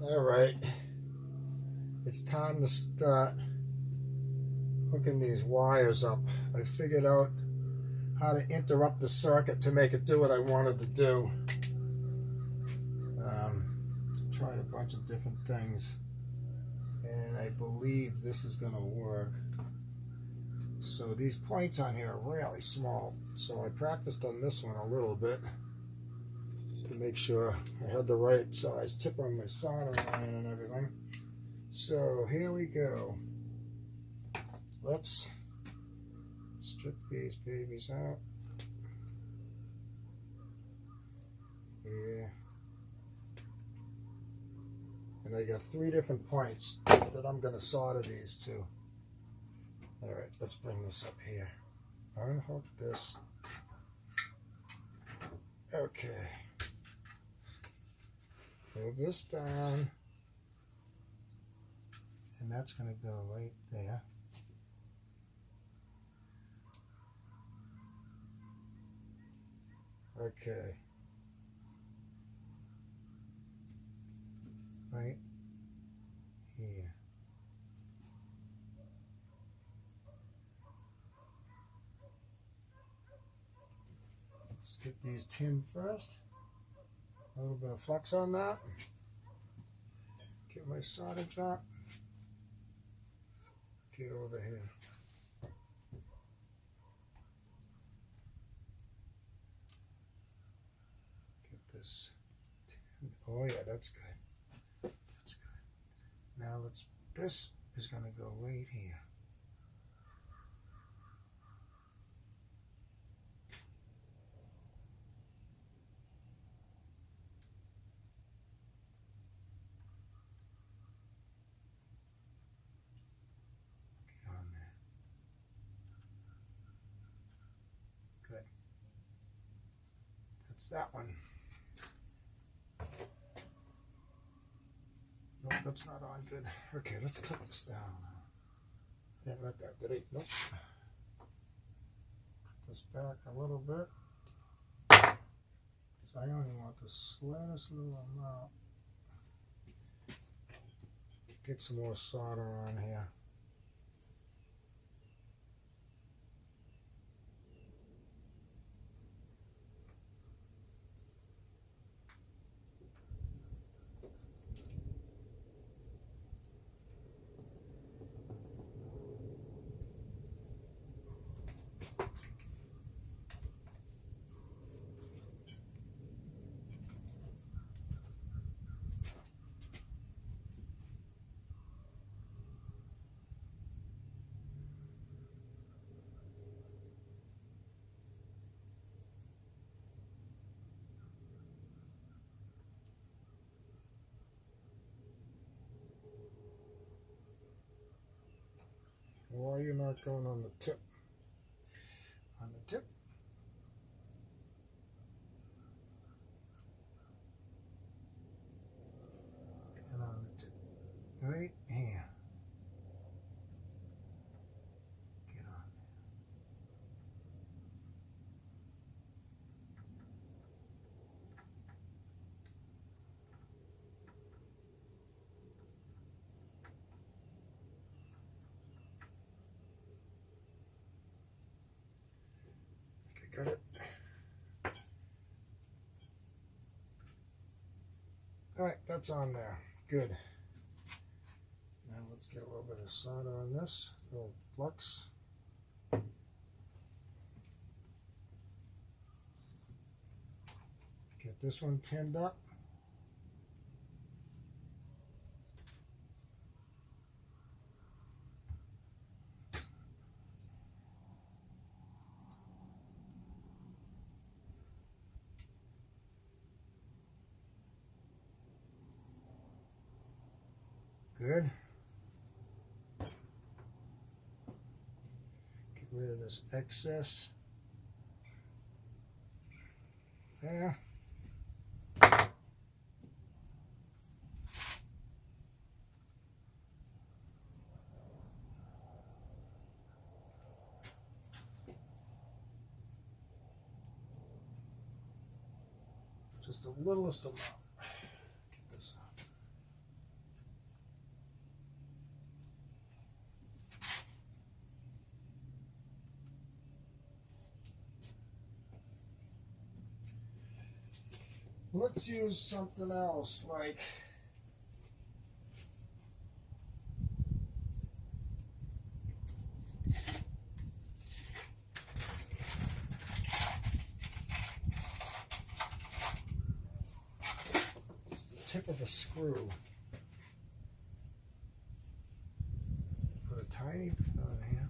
All right, it's time to start hooking these wires up. I figured out how to interrupt the circuit to make it do what I wanted to do. Tried a bunch of different things, and I believe this is going to work. So these points on here are really small, so I practiced on this one a little bit to make sure I had the right size tip on my soldering iron and everything. So here we go. Let's strip these babies out. Yeah. And I got 3 different points that I'm going to solder these to. Alright, let's bring this up here. Unhook this. Okay. Move this down. And that's going to go right there. Okay. Right here. Let's get these tin first. A little bit of flux on that. Get my solder jock. Get over here. Get this tin. Oh yeah, that's good. That's good. Now this is going to go right here. Get on there. Good. That's that one. Nope, that's not on good. Okay, let's cut this down. Didn't let that, did I? Nope. Cut this back a little bit. So I only want the slightest little amount. Get some more solder on here. Why are you not going on the tip? On the tip. And on the tip. Right here. Get on there. Okay, got it. Alright, that's on there. Good. Now let's get a little bit of solder on this. A little flux. Get this one tinned up. Good. Get rid of this excess. There. Just the littlest amount. Get this out. Let's use something else like tip of a screw. Put a tiny bit on here.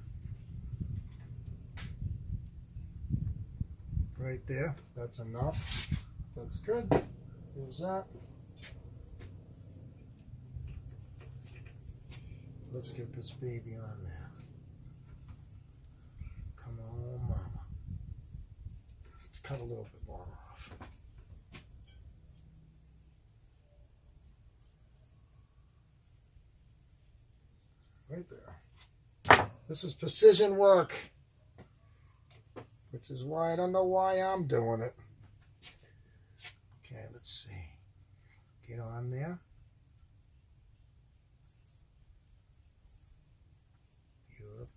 Right there. That's enough. That's good. Here's that. Let's get this baby on there. Come on, mama. Let's cut a little bit more off. Right there. This is precision work, which is why I don't know why I'm doing it. Okay, let's see. Get on there. Beautiful.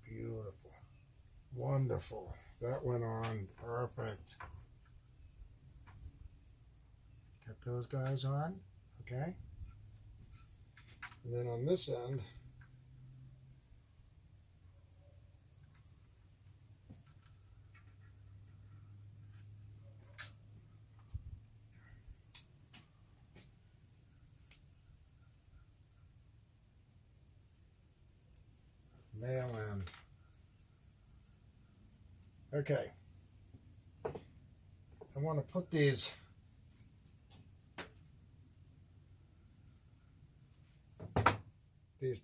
Beautiful. Wonderful. That went on perfect. Get those guys on. Okay. And then on this end, nail in. Okay. I want to put these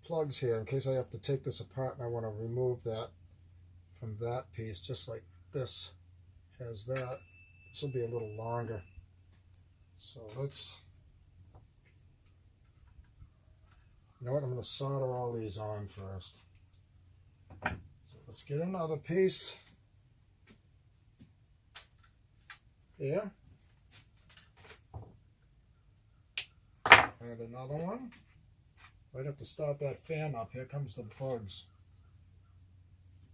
plugs here in case I have to take this apart and I want to remove that from that piece, just like this has that. This will be a little longer. So let's, you know what, I'm going to solder all these on first. So let's get another piece here. And another one. I'd have to start that fan up. Here comes the bugs.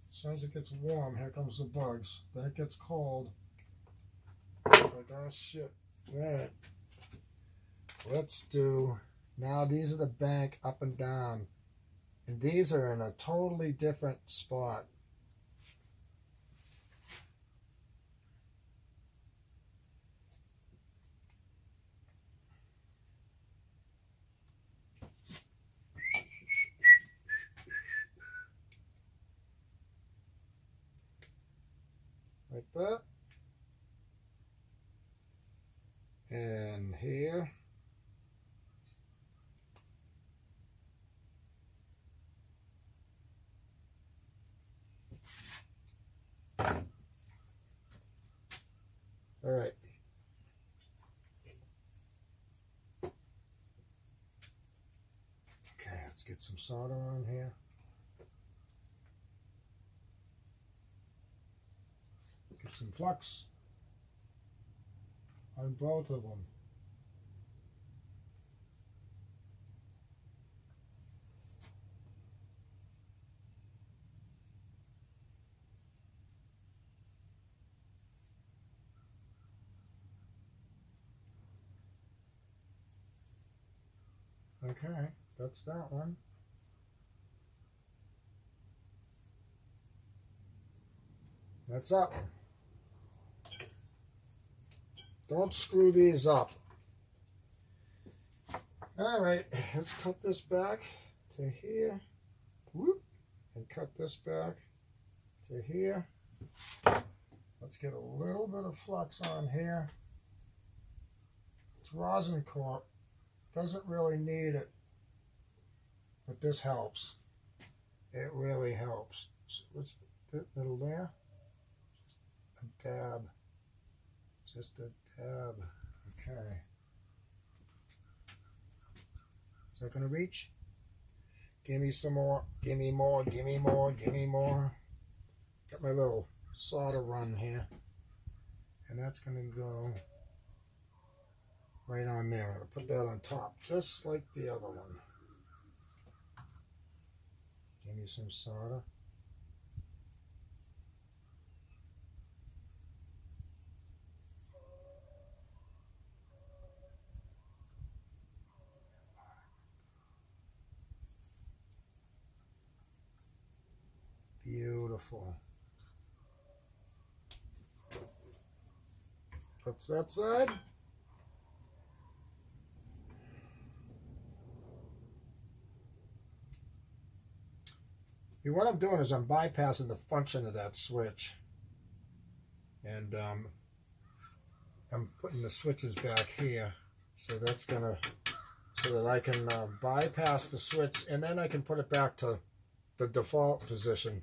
As soon as it gets warm, here comes the bugs. Then it gets cold. It's like, oh shit. Alright. Let's do, now these are the bank up and down. And these are in a totally different spot. Like that. And here. All right. Okay, let's get some solder on here. Get some flux on both of them. Okay, that's that one. That's that one. Don't screw these up. All right, let's cut this back to here. Whoop, and cut this back to here. Let's get a little bit of flux on here. It's rosin cork. Doesn't really need it, but this helps. It really helps. So let's put that little there. Just a dab. Just a dab. Okay. Is that going to reach? Give me some more. Give me more. Give me more. Give me more. Got my little solder run here. And that's going to go right on there. I'm going to put that on top, just like the other one. Give me some solder. Beautiful. That's that side. What I'm doing is I'm bypassing the function of that switch. And I'm putting the switches back here. So that's gonna, so that I can bypass the switch, and then I can put it back to the default position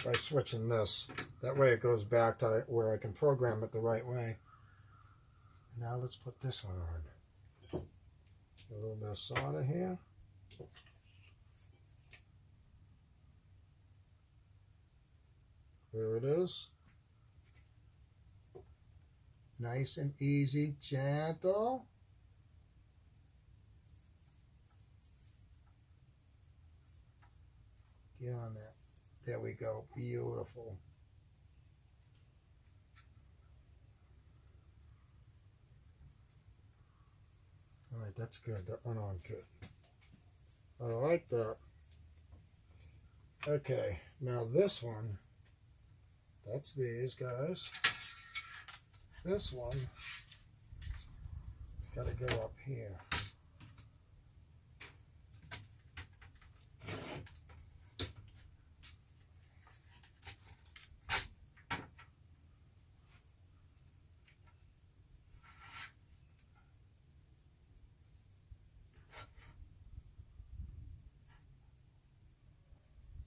by switching this. That way it goes back to where I can program it the right way. Now let's put this one on. A little bit of solder here. There it is. Nice and easy, gentle. Get on that. There we go. Beautiful. All right, that's good. That went on good. I like that. Okay, now this one, that's these guys. This one, it's got to go up here.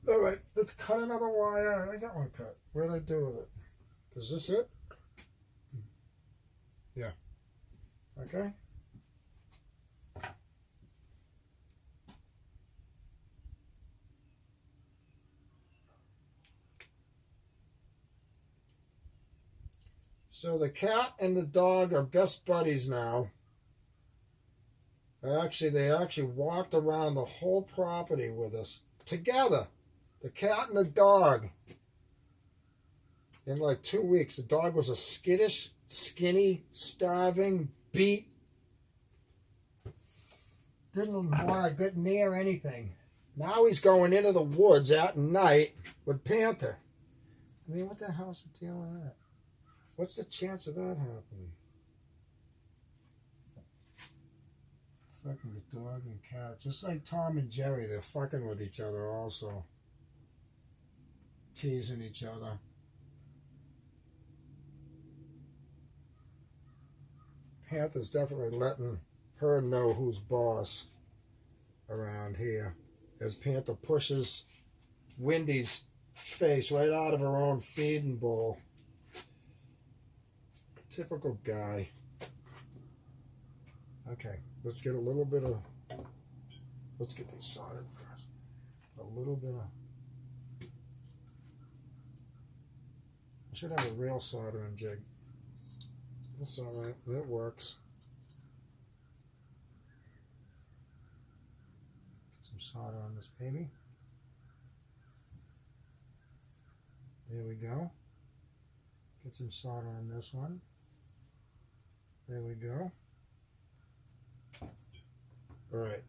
All right, let's cut another wire. I got one cut. What did I do with it? Is this it? Yeah. Okay. So the cat and the dog are best buddies now. They actually walked around the whole property with us together. The cat and the dog. In like 2 weeks, the dog was a skittish, skinny, starving, beat. Didn't want to get near anything. Now he's going into the woods at night with Panther. I mean, what the hell's the deal with that? What's the chance of that happening? Fucking the dog and cat. Just like Tom and Jerry, they're fucking with each other also. Teasing each other. Panther's definitely letting her know who's boss around here. As Panther pushes Wendy's face right out of her own feeding bowl. Typical guy. Okay, let's get a little bit of, let's get these soldered first. A little bit of, I should have a real soldering jig. That's all right, that works. Get some solder on this baby. There we go. Get some solder on this one. There we go. All right.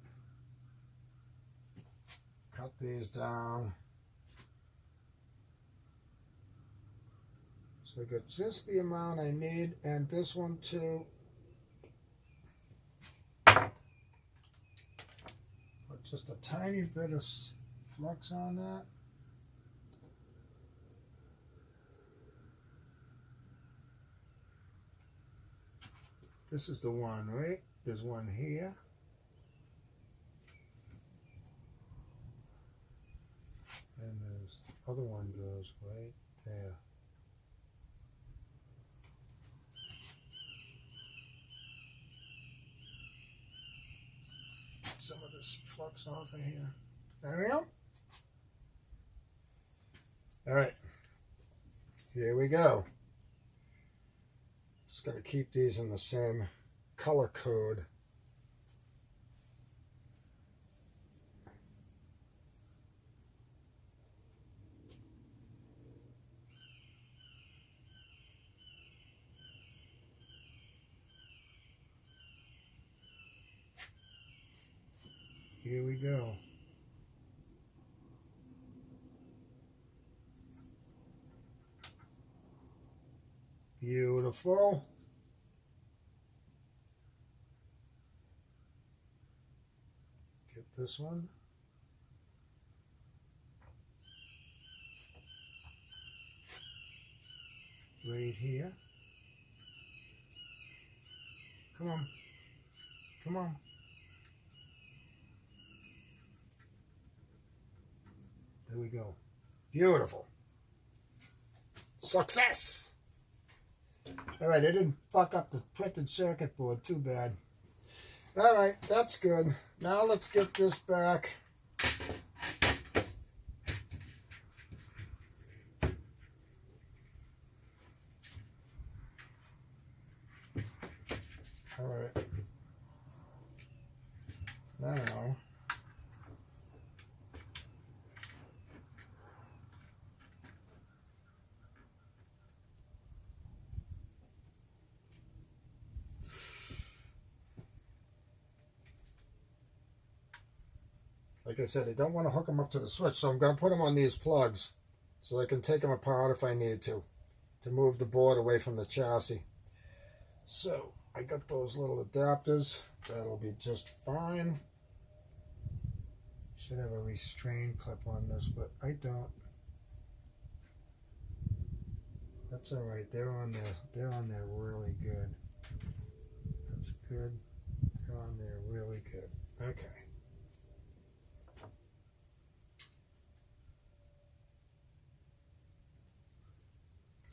Cut these down. So I got just the amount I need, and this one too. Put just a tiny bit of flux on that. This is the one, right? There's one here. And there's the other one goes right there. Get some of this flux off of here. There we go. All right. Here we go. Just got to keep these in the same color code. Here we go. Beautiful. Get this one. Right here. Come on. Come on. There we go. Beautiful. Success! Alright, I didn't fuck up the printed circuit board. Too bad. Alright, that's good. Now let's get this back. Alright. Now, like I said, I don't want to hook them up to the switch, so I'm going to put them on these plugs so I can take them apart if I need to move the board away from the chassis. So I got those little adapters. That'll be just fine. Should have a restrain clip on this, but I don't. That's all right. They're on there. They're on there really good. That's good. They're on there really good. Okay.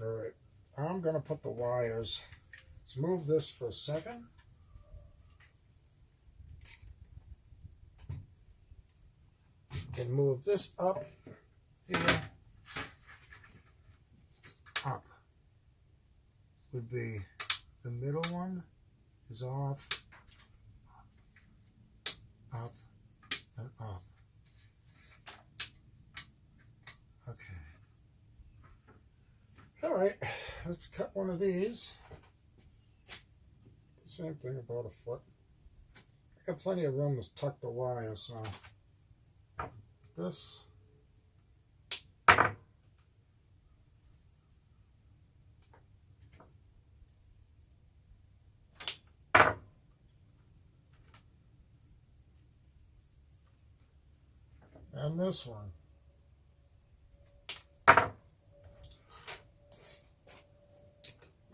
All right. I'm gonna put the wires. Let's move this for a second. And move this up here. Up would be the middle one is off, up, and up. Okay. All right, let's cut one of these. The same thing, about a foot. I got plenty of room to tuck the wire, so this. And this one.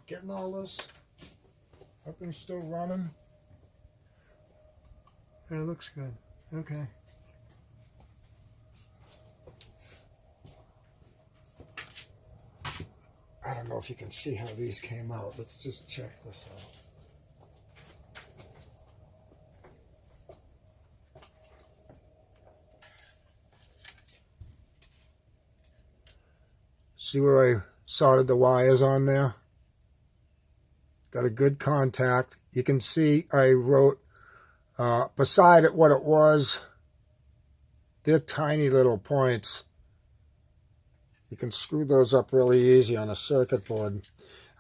Getting all this. Everything's still running. It looks good. Okay. I don't know if you can see how these came out. Let's just check this out. See where I soldered the wires on there? Got a good contact. You can see I wrote beside it what it was. They're tiny little points. You can screw those up really easy on a circuit board.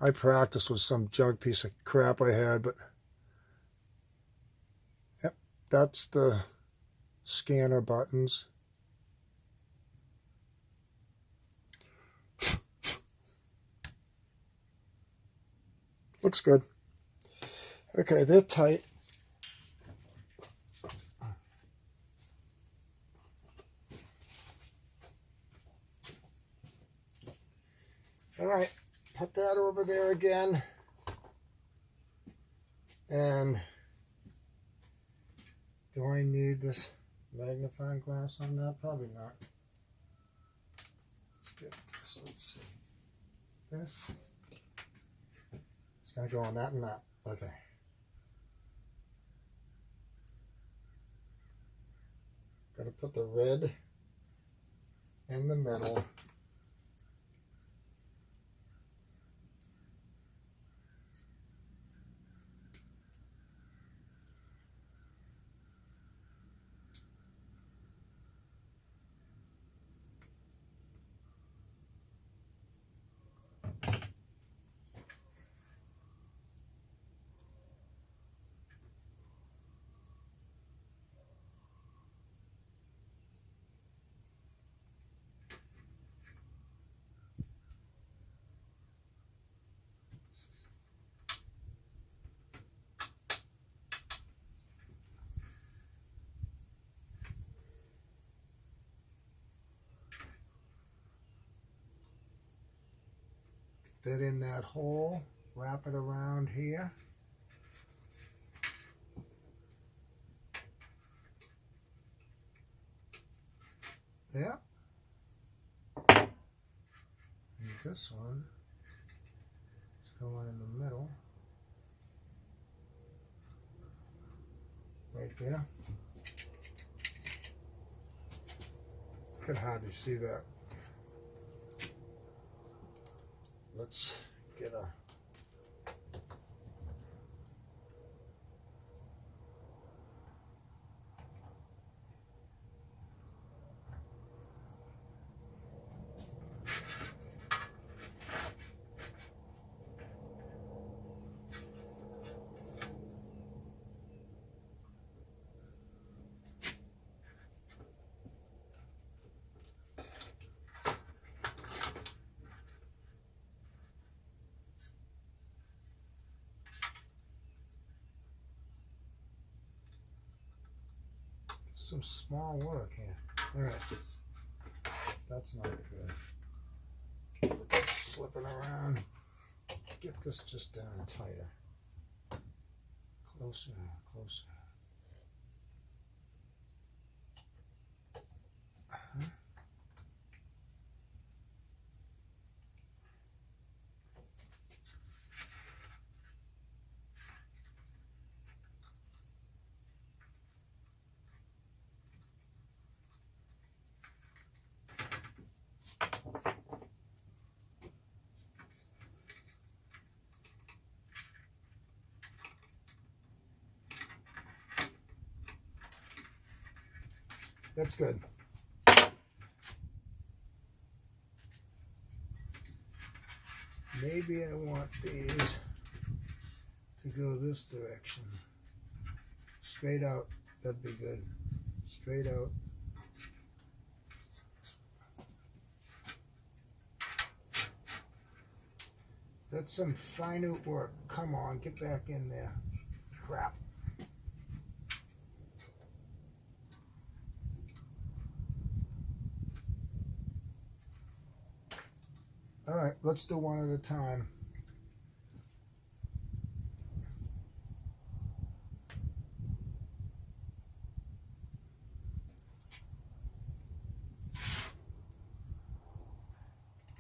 I practiced with some junk piece of crap I had, but yep, that's the scanner buttons. Looks good. Okay, they're tight. All right, put that over there again. And do I need this magnifying glass on that? Probably not. Let's get this. Let's see. This. It's going to go on that and that. Okay. Got to put the red in the middle. that in that hole, wrap it around here. There. And this one is going in the middle. Right there. I could hardly see that. Let's get a some small work here. All right, that's not good. Slipping around. Get this just down tighter. Closer, closer. That's good. Maybe I want these to go this direction. Straight out, that'd be good. Straight out. That's some fine work. Come on, get back in there. Crap. All right, let's do one at a time.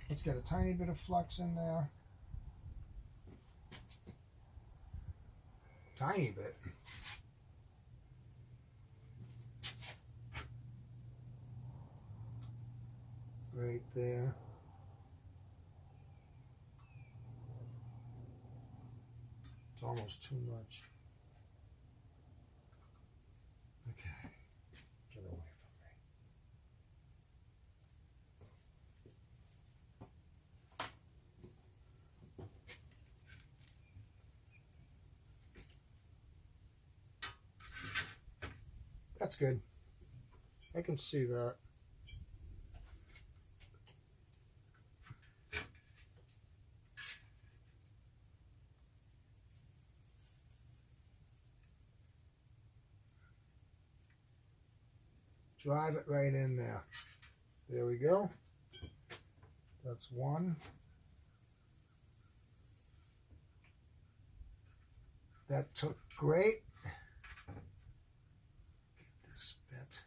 Let's get a tiny bit of flux in there. Tiny bit. Right there. It's almost too much. Okay, get away from me. That's good. I can see that. Drive it right in there. There we go. That's one. That took great. Get this bit.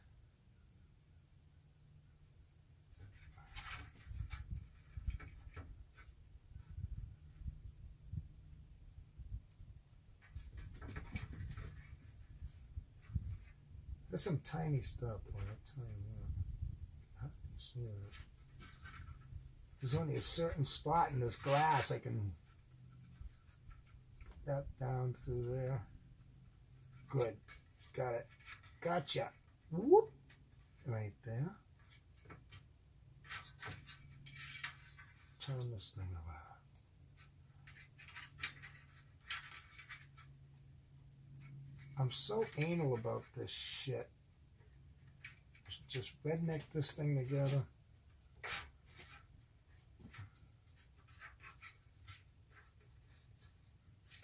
There's some tiny stuff, boy, I'll tell you what. I can see that. There's only a certain spot in this glass I can that down through there. Good. Got it. Gotcha. Whoop. Right there. Turn this thing around. I'm so anal about this shit. Just redneck this thing together.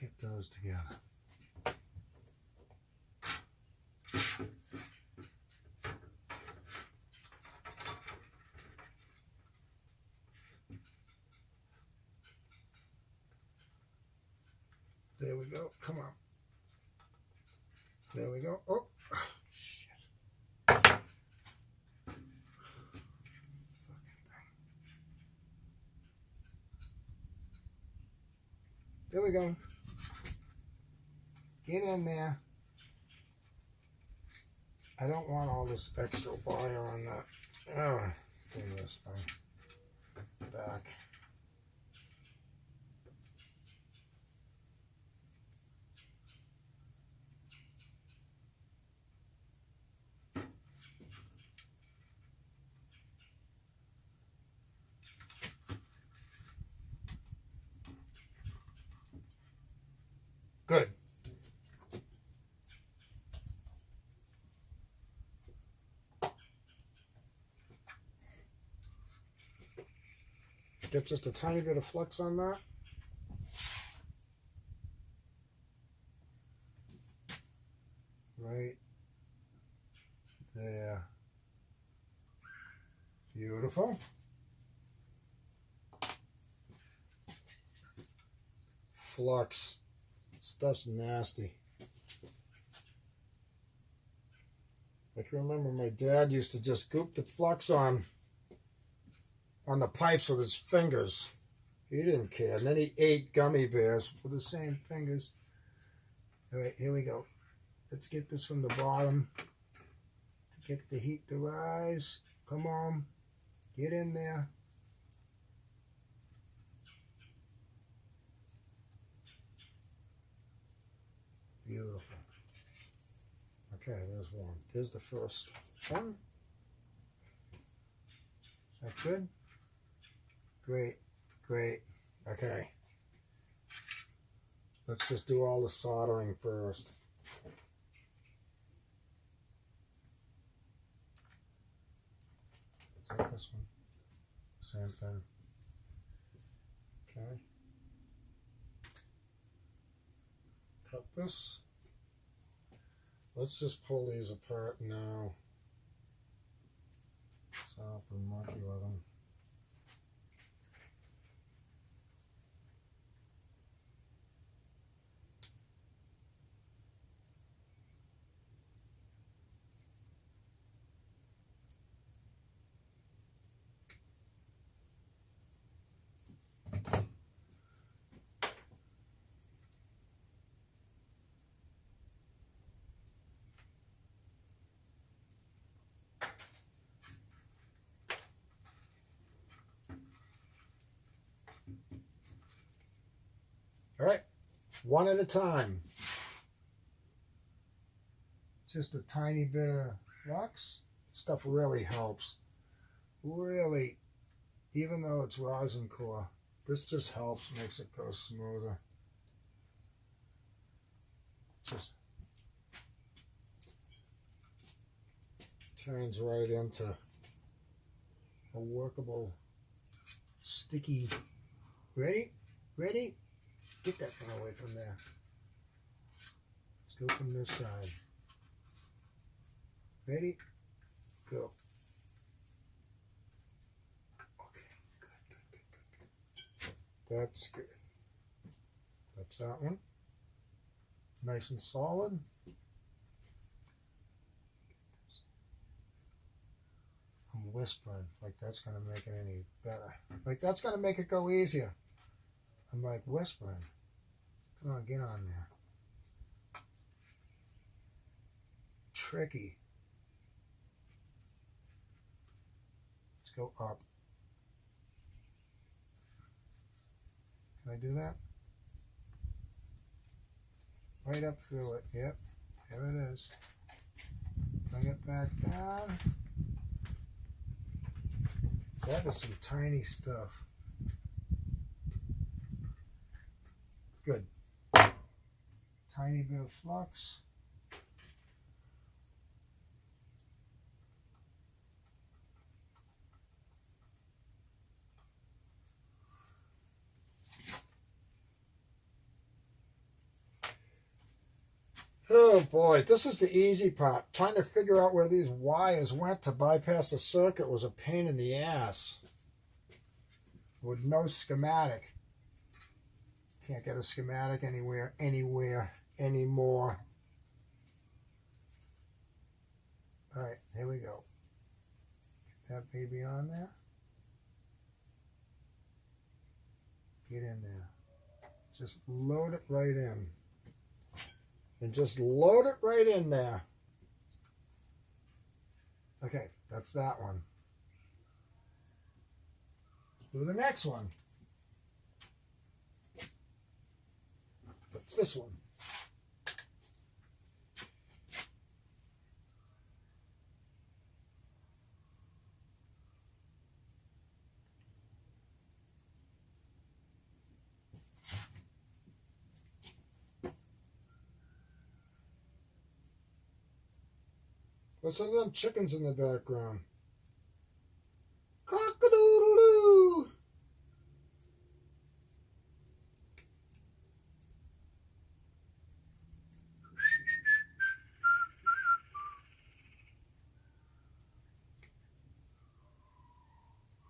Get those together. There we go. Come on. There we go. Oh, shit. There we go. Get in there. I don't want all this extra wire on that. Oh, bring this thing back. Good. Get just a tiny bit of flux on that. Right there. Beautiful. Flux. Stuff's nasty. I can remember my dad used to just goop the flux on the pipes with his fingers. He didn't care. And then he ate gummy bears with the same fingers. All right, here we go. Let's get this from the bottom to get the heat to rise. Come on. Get in there. Beautiful. Okay, there's one. There's the first one. Is that good? Great, great. Okay. Let's just do all the soldering first. Is that this one? Same thing. Okay. Cut this. Let's just pull these apart now. So I'll have to monkey with them. All right, one at a time. Just a tiny bit of flux. Stuff really helps. Really, even though it's rosin core, this just helps, makes it go smoother. Just turns right into a workable, sticky. Ready? Ready? Get that thing away from there. Let's go from this side. Ready? Go. Okay, good. That's good. That's that one. Nice and solid. I'm whispering like that's going to make it any better. Like that's going to make it go easier. I'm like whispering. Come on, get on there. Tricky. Let's go up. Can I do that? Right up through it. Yep. There it is. Bring it back down. That is some tiny stuff. Good. Tiny bit of flux. Oh boy, this is the easy part. Trying to figure out where these wires went to bypass the circuit was a pain in the ass. With no schematic. Can't get a schematic anywhere, anymore. All right, here we go. Get that baby on there. Get in there. Just load it right in. And just load it right in there. Okay, that's that one. Let's do the next one. That's this one. Listen to them chickens in the background. Cock-a-doodle-doo!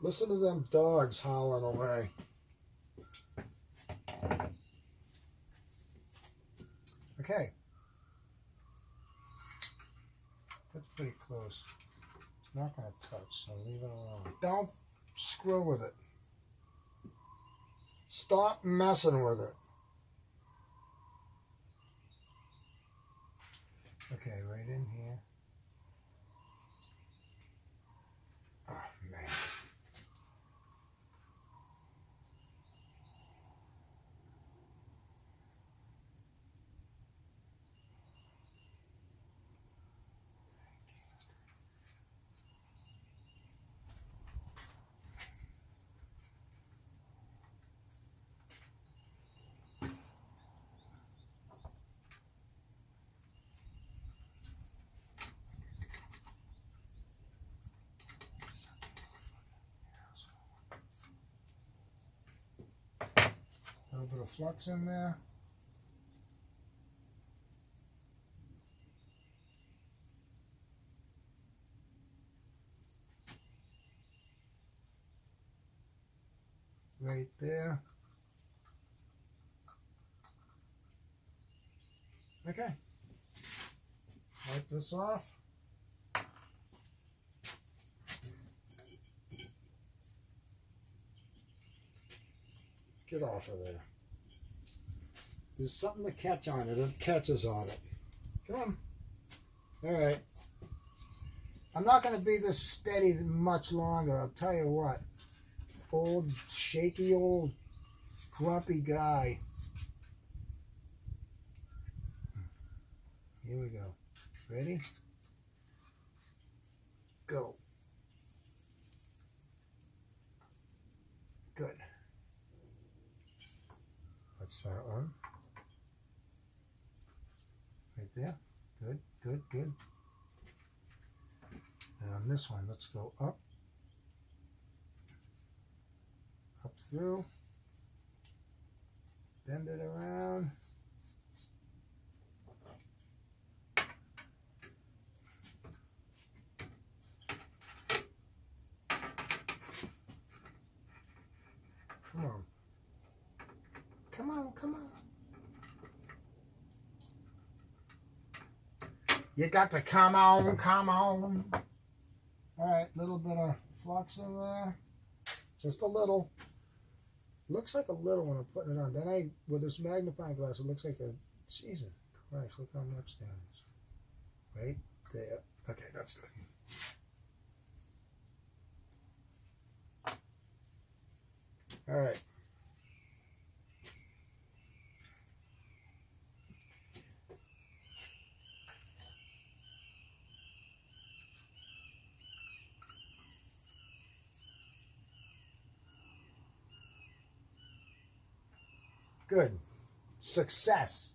Listen to them dogs howling away. Okay. That's pretty close. It's not going to touch, so leave it alone. Don't screw with it. Stop messing with it. Okay, right in here. Oh, man. A little bit of flux in there. Right there. Okay. Wipe this off. Get off of there. There's something to catch on it. It catches on it. Come on. All right. I'm not going to be this steady much longer. I'll tell you what. Old, shaky, old, grumpy guy. Here we go. Ready? Go. Good. That's that one. Right there. Good, good, good. And on this one, let's go up. Up through. Bend it around. Come on. Come on, come on. You got to come on, come on. All right, little bit of flux in there. Just a little. Looks like a little when I'm putting it on. Then with this magnifying glass, it looks like a, Jesus Christ, look how much there is. Right there. Okay, that's good. All right. Good. Success.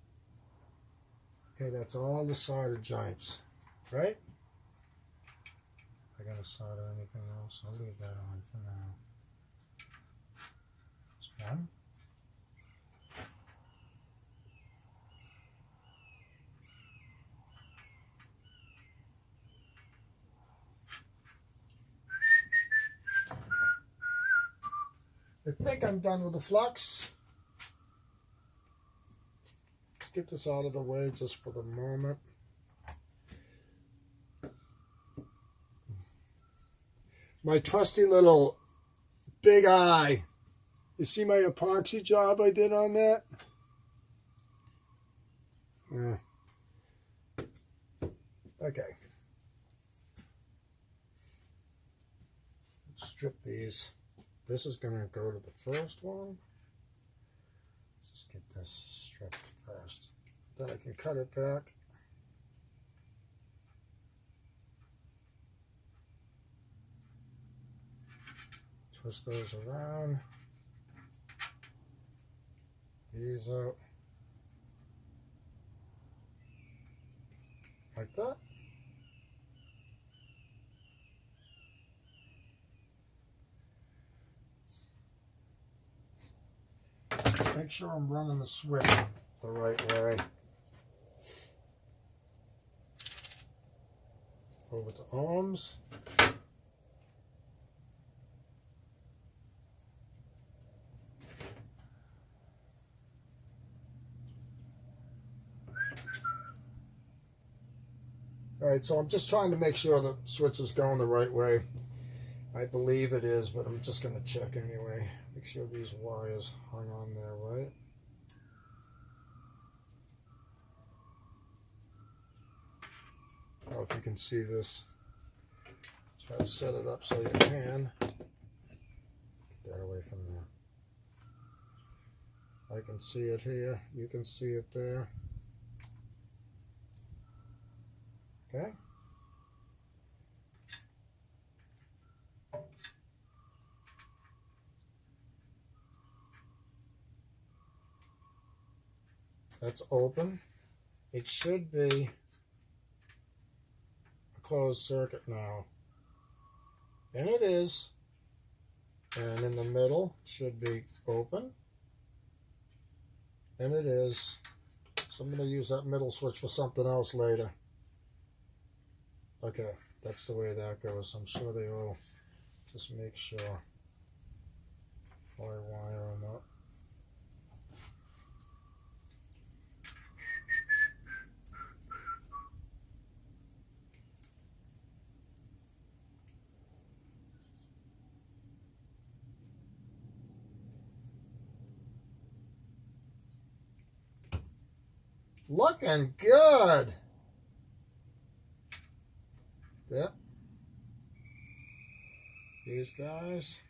Okay, that's all the solder joints, right? If I gotta solder anything else, I'll leave that on for now. That's one. I think I'm done with the flux. get this out of the way just for the moment. My trusty little big eye. You see my epoxy job I did on that? Yeah. Okay. Let's strip these. This is going to go to the first one. Let's just get this stripped first. Then I can cut it back. Twist those around. These out. Like that. Make sure I'm running the switch the right way. Over to ohms. Alright, so I'm just trying to make sure the switch is going the right way. I believe it is, but I'm just going to check anyway. Make sure these wires hung on there right. I don't know if you can see this. Try to set it up so you can. Get that away from there. I can see it here. You can see it there. Okay. That's open. It should be a closed circuit now. And it is. And in the middle it should be open. And it is. So I'm going to use that middle switch for something else later. Okay, that's the way that goes. I'm sure they will. Just make sure before I wire them up. Looking good. Yep. These guys.